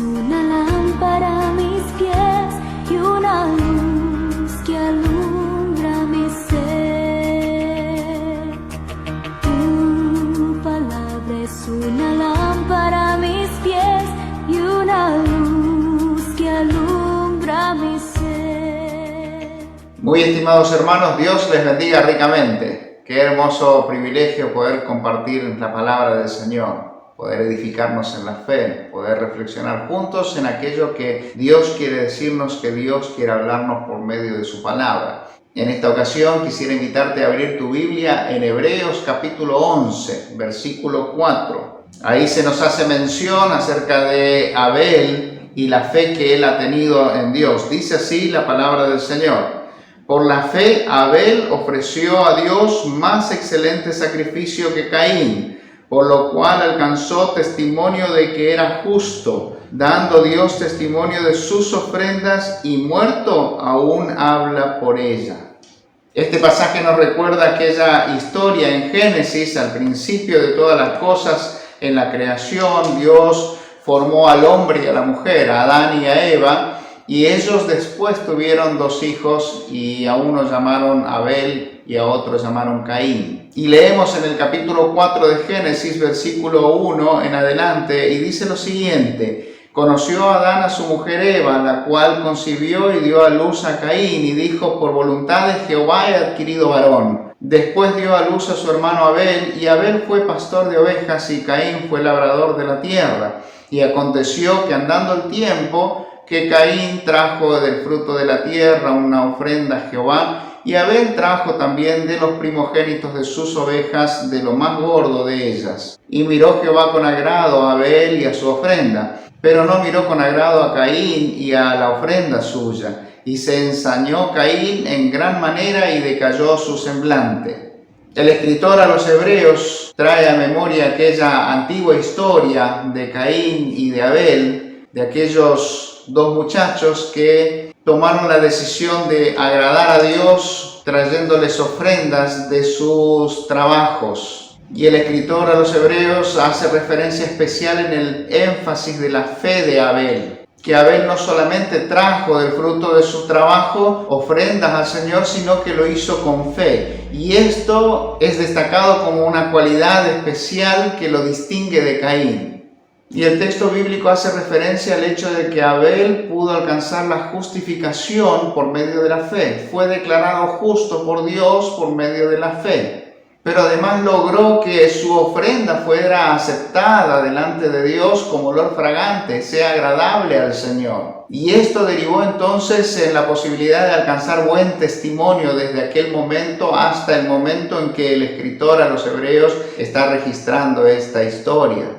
una lámpara a mis pies y una luz que alumbra mi ser. Tu palabra es una lámpara a mis pies y una luz que alumbra mi ser. Muy estimados hermanos, Dios les bendiga ricamente. Qué hermoso privilegio poder compartir la palabra del Señor, poder edificarnos en la fe, poder reflexionar juntos en aquello que Dios quiere decirnos, que Dios quiere hablarnos por medio de su palabra. En esta ocasión quisiera invitarte a abrir tu Biblia en Hebreos capítulo 11, versículo 4. Ahí se nos hace mención acerca de Abel y la fe que él ha tenido en Dios. Dice así la palabra del Señor: por la fe Abel ofreció a Dios más excelente sacrificio que Caín, por lo cual alcanzó testimonio de que era justo, dando Dios testimonio de sus ofrendas, y muerto aún habla por ella. Este pasaje nos recuerda aquella historia en Génesis, al principio de todas las cosas en la creación. Dios formó al hombre y a la mujer, a Adán y a Eva, y ellos después tuvieron dos hijos, y a uno llamaron Abel y a otro llamaron Caín. Y leemos en el capítulo 4 de Génesis, versículo 1 en adelante, y dice lo siguiente: conoció Adán a su mujer Eva, la cual concibió y dio a luz a Caín, y dijo: por voluntad de Jehová he adquirido varón. Después dio a luz a su hermano Abel, y Abel fue pastor de ovejas, y Caín fue labrador de la tierra. Y aconteció que andando el tiempo, que Caín trajo del fruto de la tierra una ofrenda a Jehová, y Abel trajo también de los primogénitos de sus ovejas, de lo más gordo de ellas. Y miró Jehová con agrado a Abel y a su ofrenda, pero no miró con agrado a Caín y a la ofrenda suya. Y se ensañó Caín en gran manera y decayó su semblante. El escritor a los Hebreos trae a memoria aquella antigua historia de Caín y de Abel, de aquellos dos muchachos que tomaron la decisión de agradar a Dios trayéndoles ofrendas de sus trabajos. Y el escritor a los Hebreos hace referencia especial en el énfasis de la fe de Abel, que Abel no solamente trajo del fruto de su trabajo ofrendas al Señor, sino que lo hizo con fe. Y esto es destacado como una cualidad especial que lo distingue de Caín. Y el texto bíblico hace referencia al hecho de que Abel pudo alcanzar la justificación por medio de la fe. Fue declarado justo por Dios por medio de la fe. Pero además logró que su ofrenda fuera aceptada delante de Dios como olor fragante, sea agradable al Señor. Y esto derivó entonces en la posibilidad de alcanzar buen testimonio desde aquel momento hasta el momento en que el escritor a los Hebreos está registrando esta historia.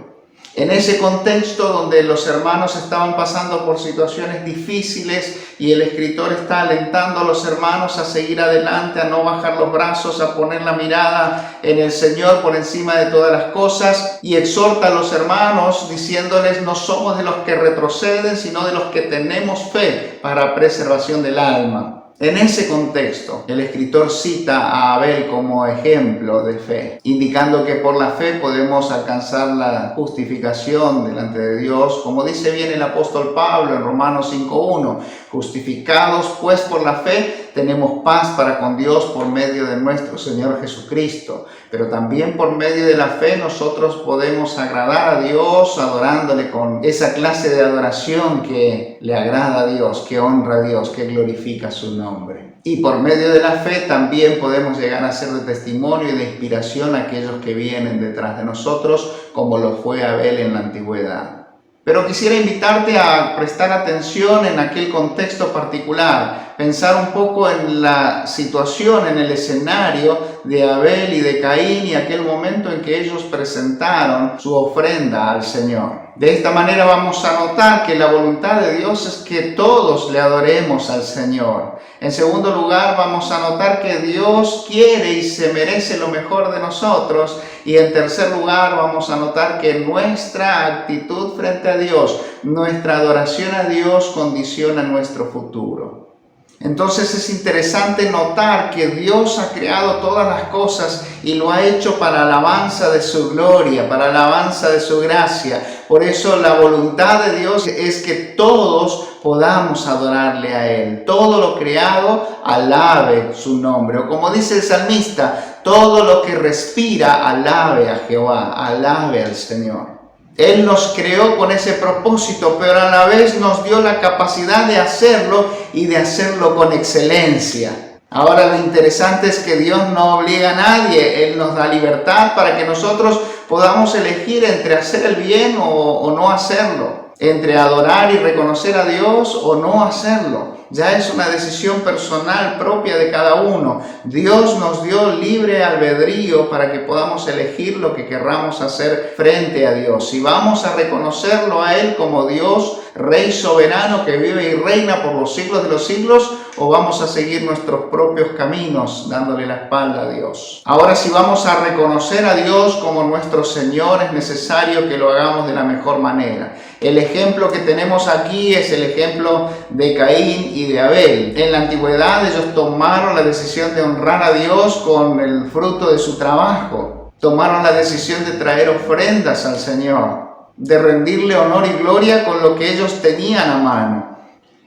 En ese contexto donde los hermanos estaban pasando por situaciones difíciles y el escritor está alentando a los hermanos a seguir adelante, a no bajar los brazos, a poner la mirada en el Señor por encima de todas las cosas, y exhorta a los hermanos diciéndoles: no somos de los que retroceden, sino de los que tenemos fe para preservación del alma. En ese contexto, el escritor cita a Abel como ejemplo de fe, indicando que por la fe podemos alcanzar la justificación delante de Dios, como dice bien el apóstol Pablo en Romanos 5:1, justificados pues por la fe, tenemos paz para con Dios por medio de nuestro Señor Jesucristo. Pero también por medio de la fe nosotros podemos agradar a Dios adorándole con esa clase de adoración que le agrada a Dios, que honra a Dios, que glorifica su nombre. Y por medio de la fe también podemos llegar a ser de testimonio y de inspiración a aquellos que vienen detrás de nosotros, como lo fue Abel en la antigüedad. Pero quisiera invitarte a prestar atención en aquel contexto particular, pensar un poco en la situación, en el escenario de Abel y de Caín y aquel momento en que ellos presentaron su ofrenda al Señor. De esta manera vamos a notar que la voluntad de Dios es que todos le adoremos al Señor. En segundo lugar, vamos a notar que Dios quiere y se merece lo mejor de nosotros. Y en tercer lugar, vamos a notar que nuestra actitud frente a Dios, nuestra adoración a Dios condiciona nuestro futuro. Entonces es interesante notar que Dios ha creado todas las cosas y lo ha hecho para alabanza de su gloria, para alabanza de su gracia. Por eso la voluntad de Dios es que todos podamos adorarle a Él. Todo lo creado alabe su nombre. O como dice el salmista, todo lo que respira alabe a Jehová, alabe al Señor. Él nos creó con ese propósito, pero a la vez nos dio la capacidad de hacerlo y de hacerlo con excelencia. Ahora lo interesante es que Dios no obliga a nadie, Él nos da libertad para que nosotros podamos elegir entre hacer el bien o no hacerlo, entre adorar y reconocer a Dios o no hacerlo. Ya es una decisión personal propia de cada uno. Dios nos dio libre albedrío para que podamos elegir lo que querramos hacer frente a Dios. Si vamos a reconocerlo a Él como Dios, Rey soberano que vive y reina por los siglos de los siglos, o vamos a seguir nuestros propios caminos dándole la espalda a Dios. Ahora, si vamos a reconocer a Dios como nuestro Señor, es necesario que lo hagamos de la mejor manera. El ejemplo que tenemos aquí es el ejemplo de Caín y de Abel. En la antigüedad ellos tomaron la decisión de honrar a Dios con el fruto de su trabajo. Tomaron la decisión de traer ofrendas al Señor, de rendirle honor y gloria con lo que ellos tenían a mano.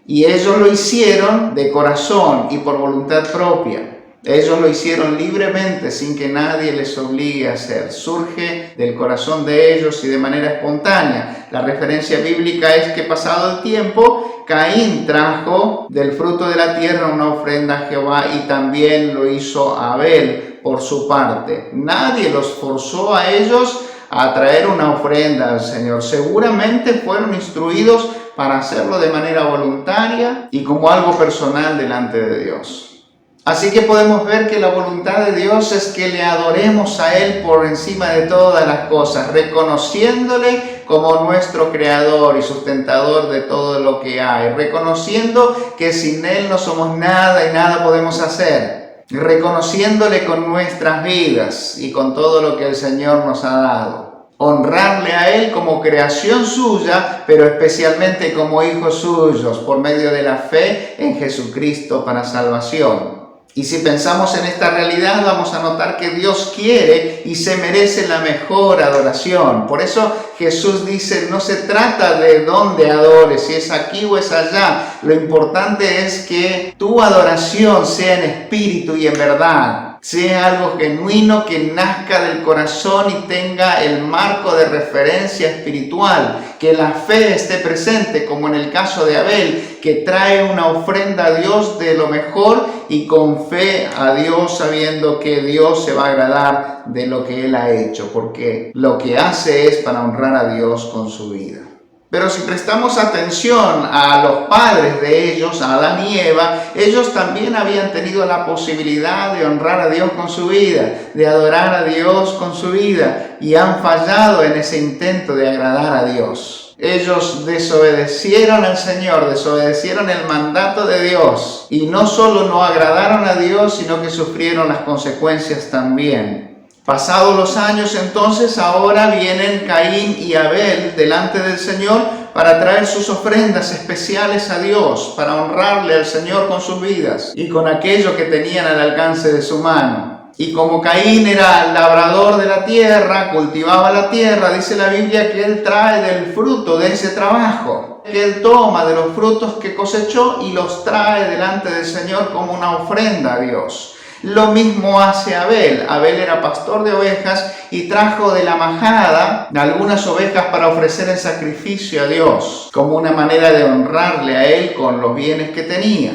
Y ellos lo hicieron de corazón y por voluntad propia. Ellos lo hicieron libremente, sin que nadie les obligue a hacer. Surge del corazón de ellos y de manera espontánea. La referencia bíblica es que pasado el tiempo, Caín trajo del fruto de la tierra una ofrenda a Jehová y también lo hizo Abel por su parte. Nadie los forzó a ellos a traer una ofrenda al Señor. Seguramente fueron instruidos para hacerlo de manera voluntaria y como algo personal delante de Dios. Así que podemos ver que la voluntad de Dios es que le adoremos a Él por encima de todas las cosas, reconociéndole como nuestro creador y sustentador de todo lo que hay, reconociendo que sin Él no somos nada y nada podemos hacer, reconociéndole con nuestras vidas y con todo lo que el Señor nos ha dado. Honrarle a Él como creación suya, pero especialmente como hijos suyos, por medio de la fe en Jesucristo para salvación. Y si pensamos en esta realidad, vamos a notar que Dios quiere y se merece la mejor adoración. Por eso Jesús dice, no se trata de dónde adores, si es aquí o es allá. Lo importante es que tu adoración sea en espíritu y en verdad. Sea algo genuino que nazca del corazón y tenga el marco de referencia espiritual, que la fe esté presente, como en el caso de Abel, que trae una ofrenda a Dios de lo mejor y con fe a Dios, sabiendo que Dios se va a agradar de lo que Él ha hecho, porque lo que hace es para honrar a Dios con su vida. Pero si prestamos atención a los padres de ellos, a Adán y Eva, ellos también habían tenido la posibilidad de honrar a Dios con su vida, de adorar a Dios con su vida, y han fallado en ese intento de agradar a Dios. Ellos desobedecieron al Señor, desobedecieron el mandato de Dios, y no solo no agradaron a Dios, sino que sufrieron las consecuencias también. Pasados los años, entonces, ahora vienen Caín y Abel delante del Señor para traer sus ofrendas especiales a Dios, para honrarle al Señor con sus vidas y con aquello que tenían al alcance de su mano. Y como Caín era labrador de la tierra, cultivaba la tierra, dice la Biblia que él trae del fruto de ese trabajo, que él toma de los frutos que cosechó y los trae delante del Señor como una ofrenda a Dios. Lo mismo hace Abel. Abel era pastor de ovejas y trajo de la majada algunas ovejas para ofrecer en sacrificio a Dios, como una manera de honrarle a Él con los bienes que tenía.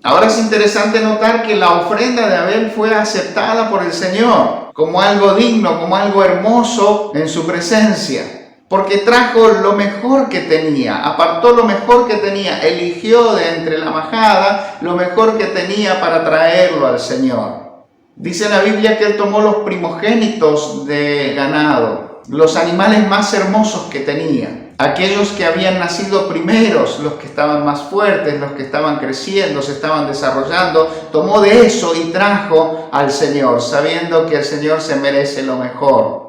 Ahora es interesante notar que la ofrenda de Abel fue aceptada por el Señor como algo digno, como algo hermoso en su presencia. Porque trajo lo mejor que tenía, apartó lo mejor que tenía, eligió de entre la majada lo mejor que tenía para traerlo al Señor. Dice la Biblia que él tomó los primogénitos de ganado, los animales más hermosos que tenía, aquellos que habían nacido primeros, los que estaban más fuertes, los que estaban creciendo, se estaban desarrollando, tomó de eso y trajo al Señor, sabiendo que el Señor se merece lo mejor.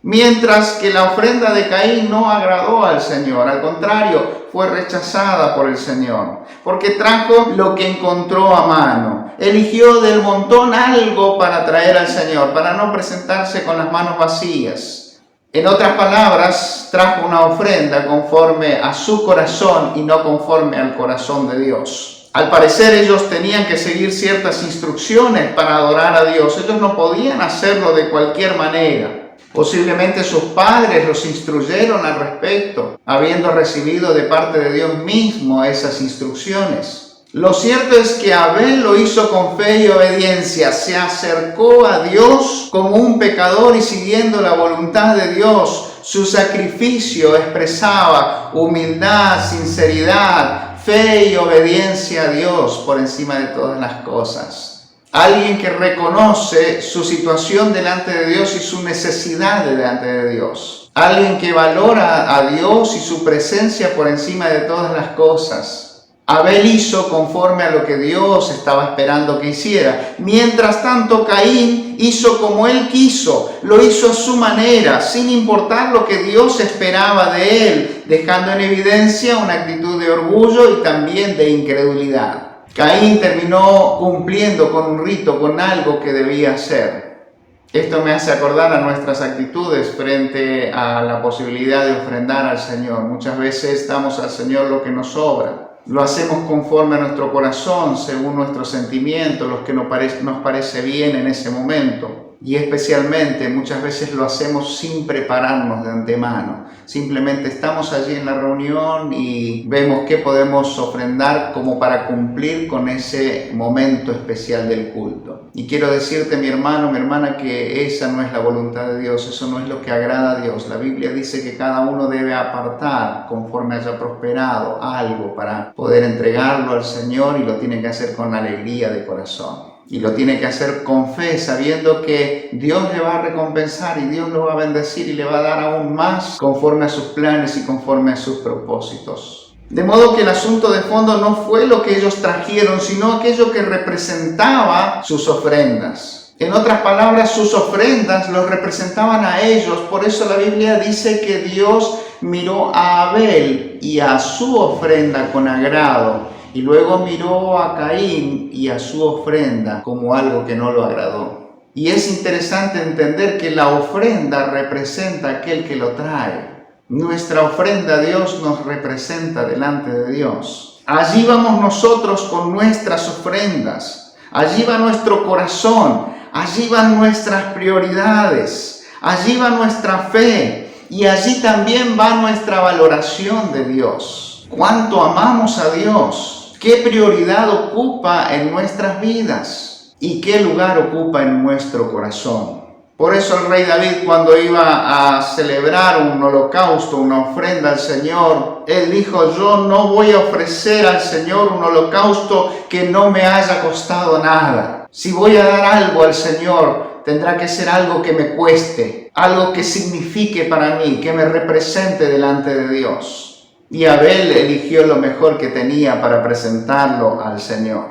Mientras que la ofrenda de Caín no agradó al Señor, al contrario, fue rechazada por el Señor, porque trajo lo que encontró a mano. Eligió del montón algo para traer al Señor, para no presentarse con las manos vacías. En otras palabras, trajo una ofrenda conforme a su corazón y no conforme al corazón de Dios. Al parecer ellos tenían que seguir ciertas instrucciones para adorar a Dios. Ellos no podían hacerlo de cualquier manera. Posiblemente sus padres los instruyeron al respecto, habiendo recibido de parte de Dios mismo esas instrucciones. Lo cierto es que Abel lo hizo con fe y obediencia, se acercó a Dios como un pecador y siguiendo la voluntad de Dios. Su sacrificio expresaba humildad, sinceridad, fe y obediencia a Dios por encima de todas las cosas. Alguien que reconoce su situación delante de Dios y su necesidad delante de Dios. Alguien que valora a Dios y su presencia por encima de todas las cosas. Abel hizo conforme a lo que Dios estaba esperando que hiciera. Mientras tanto, Caín hizo como él quiso. Lo hizo a su manera, sin importar lo que Dios esperaba de él, dejando en evidencia una actitud de orgullo y también de incredulidad. Caín terminó cumpliendo con un rito, con algo que debía hacer. Esto me hace acordar a nuestras actitudes frente a la posibilidad de ofrendar al Señor. Muchas veces damos al Señor lo que nos sobra. Lo hacemos conforme a nuestro corazón, según nuestros sentimientos, lo que nos parece bien en ese momento. Y especialmente muchas veces lo hacemos sin prepararnos de antemano. Simplemente estamos allí en la reunión y vemos qué podemos ofrendar como para cumplir con ese momento especial del culto. Y quiero decirte, mi hermano, mi hermana, que esa no es la voluntad de Dios, eso no es lo que agrada a Dios. La Biblia dice que cada uno debe apartar conforme haya prosperado algo para poder entregarlo al Señor, y lo tiene que hacer con alegría de corazón. Y lo tiene que hacer con fe, sabiendo que Dios le va a recompensar y Dios lo va a bendecir y le va a dar aún más conforme a sus planes y conforme a sus propósitos. De modo que el asunto de fondo no fue lo que ellos trajeron, sino aquello que representaba sus ofrendas. En otras palabras, sus ofrendas los representaban a ellos. Por eso la Biblia dice que Dios miró a Abel y a su ofrenda con agrado, y luego miró a Caín y a su ofrenda como algo que no lo agradó. Y es interesante entender que la ofrenda representa a aquel que lo trae. Nuestra ofrenda a Dios nos representa delante de Dios. Allí vamos nosotros con nuestras ofrendas. Allí va nuestro corazón. Allí van nuestras prioridades. Allí va nuestra fe. Y allí también va nuestra valoración de Dios. ¿Cuánto amamos a Dios? ¿Qué prioridad ocupa en nuestras vidas? ¿Y qué lugar ocupa en nuestro corazón? Por eso el rey David, cuando iba a celebrar un holocausto, una ofrenda al Señor, él dijo: yo no voy a ofrecer al Señor un holocausto que no me haya costado nada. Si voy a dar algo al Señor, tendrá que ser algo que me cueste, algo que signifique para mí, que me represente delante de Dios. Y Abel eligió lo mejor que tenía para presentarlo al Señor.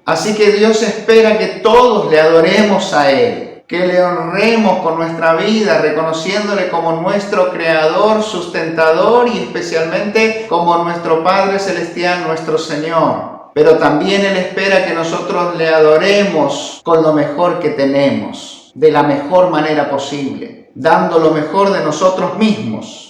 Así que Dios espera que todos le adoremos a Él, que le honremos con nuestra vida, reconociéndole como nuestro Creador, sustentador y especialmente como nuestro Padre Celestial, nuestro Señor. Pero también Él espera que nosotros le adoremos con lo mejor que tenemos, de la mejor manera posible, dando lo mejor de nosotros mismos.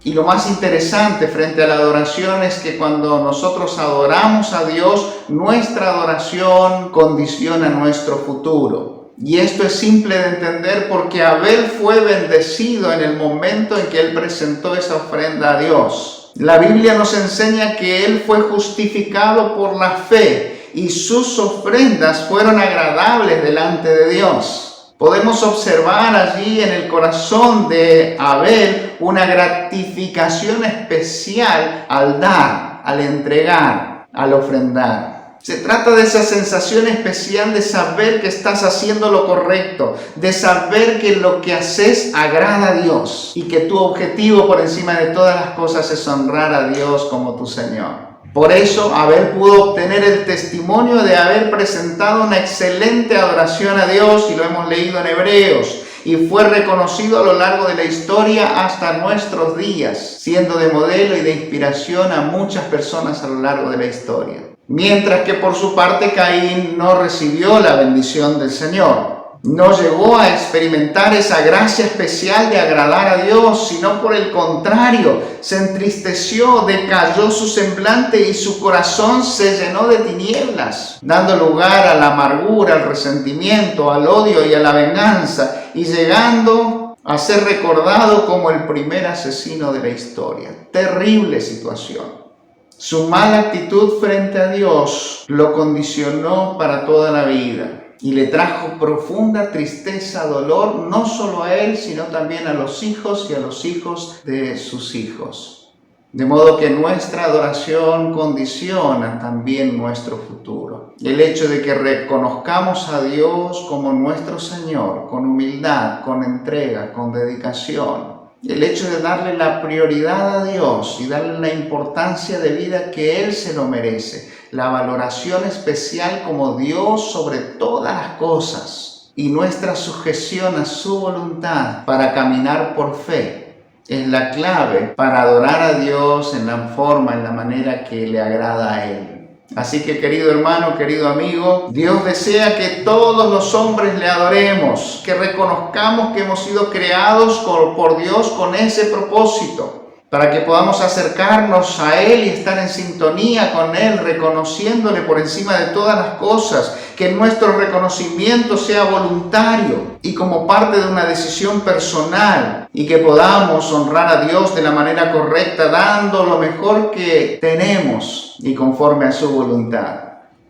Y lo más interesante frente a la adoración es que cuando nosotros adoramos a Dios, nuestra adoración condiciona nuestro futuro. Y esto es simple de entender porque Abel fue bendecido en el momento en que él presentó esa ofrenda a Dios. La Biblia nos enseña que él fue justificado por la fe y sus ofrendas fueron agradables delante de Dios. Podemos observar allí en el corazón de Abel una gratificación especial al dar, al entregar, al ofrendar. Se trata de esa sensación especial de saber que estás haciendo lo correcto, de saber que lo que haces agrada a Dios y que tu objetivo por encima de todas las cosas es honrar a Dios como tu Señor. Por eso Abel pudo obtener el testimonio de haber presentado una excelente adoración a Dios, y lo hemos leído en Hebreos. y fue reconocido a lo largo de la historia hasta nuestros días, siendo de modelo y de inspiración a muchas personas a lo largo de la historia. Mientras que por su parte Caín no recibió la bendición del Señor. No llegó a experimentar esa gracia especial de agradar a Dios, sino por el contrario, se entristeció, decayó su semblante y su corazón se llenó de tinieblas, dando lugar a la amargura, al resentimiento, al odio y a la venganza, y llegando a ser recordado como el primer asesino de la historia. Terrible situación. Su mala actitud frente a Dios lo condicionó para toda la vida. Y le trajo profunda tristeza, dolor, no solo a él, sino también a los hijos y a los hijos de sus hijos. De modo que nuestra adoración condiciona también nuestro futuro. El hecho de que reconozcamos a Dios como nuestro Señor, con humildad, con entrega, con dedicación. El hecho de darle la prioridad a Dios y darle la importancia de vida que Él se lo merece. La valoración especial como Dios sobre todas las cosas y nuestra sujeción a su voluntad para caminar por fe es la clave para adorar a Dios en la forma, en la manera que le agrada a Él. Así que, querido hermano, querido amigo, Dios desea que todos los hombres le adoremos, que reconozcamos que hemos sido creados por Dios con ese propósito, para que podamos acercarnos a Él y estar en sintonía con Él, reconociéndole por encima de todas las cosas, que nuestro reconocimiento sea voluntario y como parte de una decisión personal, y que podamos honrar a Dios de la manera correcta, dando lo mejor que tenemos y conforme a su voluntad.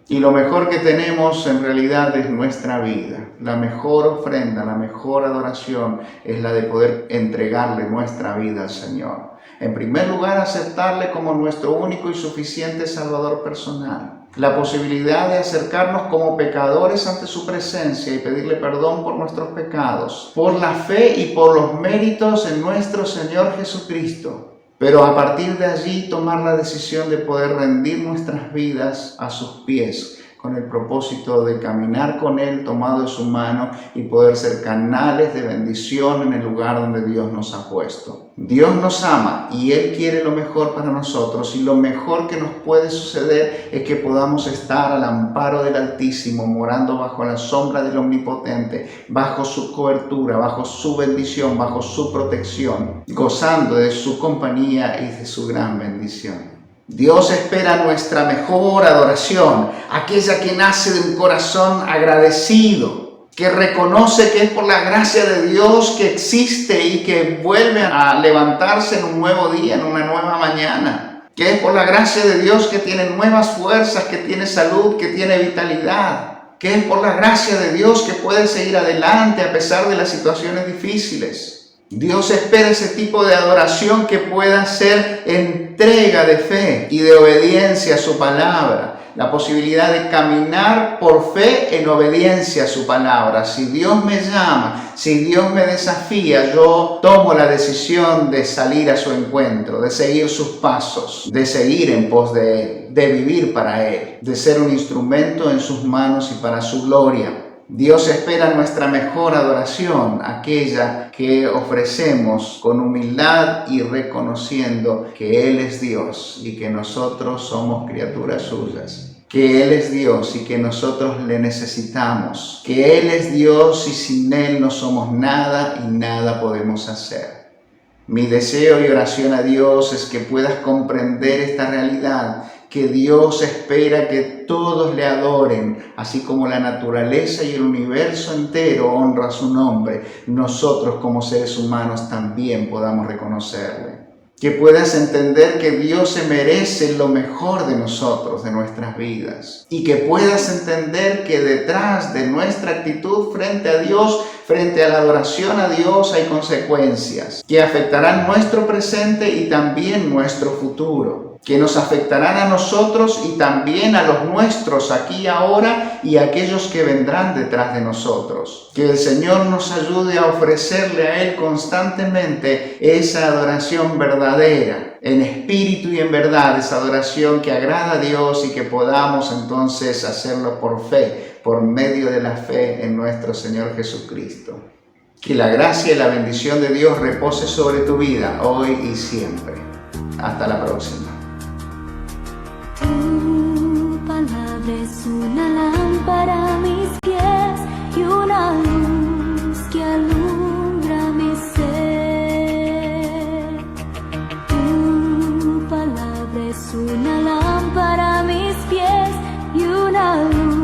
Y lo mejor que tenemos en realidad es nuestra vida. La mejor ofrenda, la mejor adoración es la de poder entregarle nuestra vida al Señor. En primer lugar, aceptarle como nuestro único y suficiente Salvador personal. La posibilidad de acercarnos como pecadores ante su presencia y pedirle perdón por nuestros pecados, por la fe y por los méritos en nuestro Señor Jesucristo. Pero a partir de allí tomar la decisión de poder rendir nuestras vidas a sus pies, con el propósito de caminar con Él tomado de su mano y poder ser canales de bendición en el lugar donde Dios nos ha puesto. Dios nos ama y Él quiere lo mejor para nosotros, y lo mejor que nos puede suceder es que podamos estar al amparo del Altísimo, morando bajo la sombra del Omnipotente, bajo su cobertura, bajo su bendición, bajo su protección, gozando de su compañía y de su gran bendición. Dios espera nuestra mejor adoración, aquella que nace de un corazón agradecido, que reconoce que es por la gracia de Dios que existe y que vuelve a levantarse en un nuevo día, en una nueva mañana, que es por la gracia de Dios que tiene nuevas fuerzas, que tiene salud, que tiene vitalidad, que es por la gracia de Dios que puede seguir adelante a pesar de las situaciones difíciles. Dios espera ese tipo de adoración que pueda ser entrega de fe y de obediencia a su palabra. La posibilidad de caminar por fe en obediencia a su palabra. Si Dios me llama, si Dios me desafía, yo tomo la decisión de salir a su encuentro, de seguir sus pasos, de seguir en pos de Él, de vivir para Él, de ser un instrumento en sus manos y para su gloria. Dios espera nuestra mejor adoración, aquella que ofrecemos con humildad y reconociendo que Él es Dios y que nosotros somos criaturas suyas. Que Él es Dios y que nosotros le necesitamos. Que Él es Dios y sin Él no somos nada y nada podemos hacer. Mi deseo y oración a Dios es que puedas comprender esta realidad, que Dios espera que todos le adoren, así como la naturaleza y el universo entero honra su nombre. Nosotros como seres humanos también podamos reconocerle. Que puedas entender que Dios se merece lo mejor de nosotros, de nuestras vidas. Y que puedas entender que detrás de nuestra actitud frente a Dios, frente a la adoración a Dios, hay consecuencias que afectarán nuestro presente y también nuestro futuro. Que nos afectarán a nosotros y también a los nuestros aquí y ahora y a aquellos que vendrán detrás de nosotros. Que el Señor nos ayude a ofrecerle a Él constantemente esa adoración verdadera, en espíritu y en verdad, esa adoración que agrada a Dios y que podamos entonces hacerlo por fe, por medio de la fe en nuestro Señor Jesucristo. Que la gracia y la bendición de Dios repose sobre tu vida hoy y siempre. Hasta la próxima. Tu palabra es una lámpara a mis pies y una luz que alumbra mi ser. Tu palabra es una lámpara a mis pies y una luz